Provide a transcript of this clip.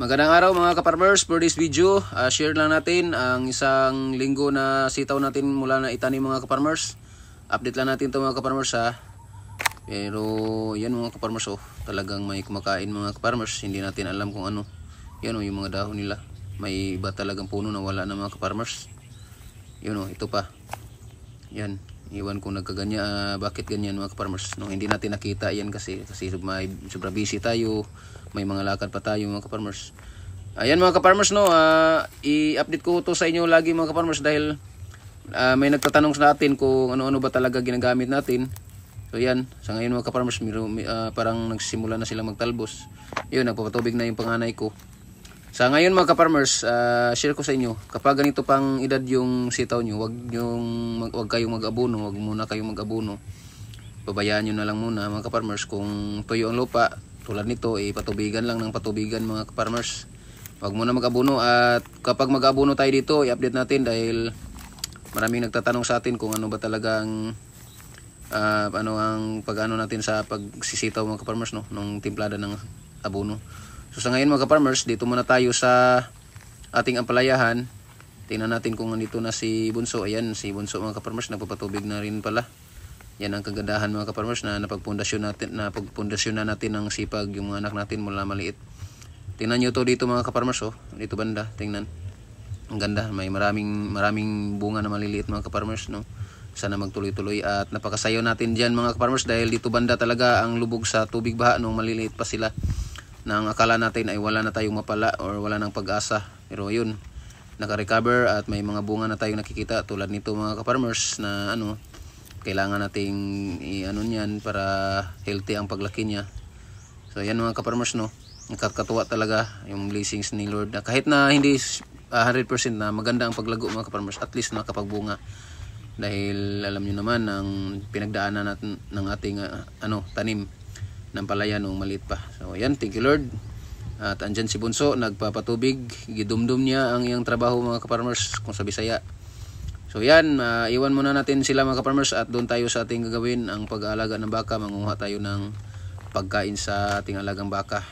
Magandang araw mga ka-farmers. For this video, share lang natin ang isang linggo na sitaw natin mula na itanim mga ka-farmers. Update lang natin ito mga ka-farmers ha. Pero yan mga ka-farmers talagang may kumakain mga ka-farmers. Hindi natin alam kung ano. Yan yung mga dahon nila. May iba talagang puno na wala na mga ka-farmers. Yun ito pa. Yan. Iwan kung nagkaganya, bakit ganyan mga ka-farmers. No, hindi natin nakita yan kasi may sobra busy tayo. May mga lakad pa tayo mga ka-farmers. Ayan mga ka-farmers i-update ko to sa inyo lagi mga ka-farmers dahil may nagtatanong sa atin kung ano-ano ba talaga ginagamit natin. So yan, sa ngayon mga ka-farmers parang nagsimula na sila magtalbos. Yun, nagpapatubig na yung panganay ko. Sa ngayon mga ka-farmers, share ko sa inyo, kapag ganito pang edad yung sitaw nyo, wag kayong mag-abono, wag muna kayong mag-abono. Pabayaan nyo na lang muna mga ka-farmers. Kung tuyo ang lupa, tulad nito, patubigan lang ng patubigan mga ka-farmers. Wag muna mag-abono, at kapag mag-abono tayo dito, i-update natin dahil maraming nagtatanong sa atin kung ano ba talagang ano ang pag-ano natin sa pagsisitaw mga ka-farmers nung timplada ng abono. So sa ngayon mga ka-farmers, dito muna tayo sa ating ampalayahan. Tingnan natin kung nandito na si Bunso. Ayan, si Bunso mga ka-farmers, nagpapatubig na rin pala. Yan ang kagandahan mga ka-farmers na napagpundasyon na natin ng sipag yung mga anak natin mula maliit. Tingnan nyo to dito mga ka-farmers dito banda, tingnan. Ang ganda, may maraming bunga na maliliit mga ka-farmers Sana magtuloy-tuloy at napakasayo natin diyan mga ka-farmers dahil dito banda talaga ang lubog sa tubig baha nung maliliit pa sila. Nang akala natin ay wala na tayong mapala or wala nang pag-asa. Pero yun, naka-recover at may mga bunga na tayong nakikita tulad nito mga ka-farmers na kailangan nating i-ano niyan para healthy ang paglaki niya. So yan mga ka-farmers nakakatuwa talaga yung blessings ni Lord. Kahit na hindi 100% na maganda ang paglago mga ka-farmers, at least nakapagbunga. Dahil alam niyo naman ang pinagdaanan natin ng ating tanim ng palaya nung maliit pa. So yan, thank you Lord. At andyan si Bunso, nagpapatubig, gidumdum niya ang iyang trabaho mga ka-farmers kung sa Bisaya. So yan, iwan muna natin sila mga ka-farmers at doon tayo sa ating gagawin ang pag-aalaga ng baka. Manguha tayo ng pagkain sa ating alagang baka.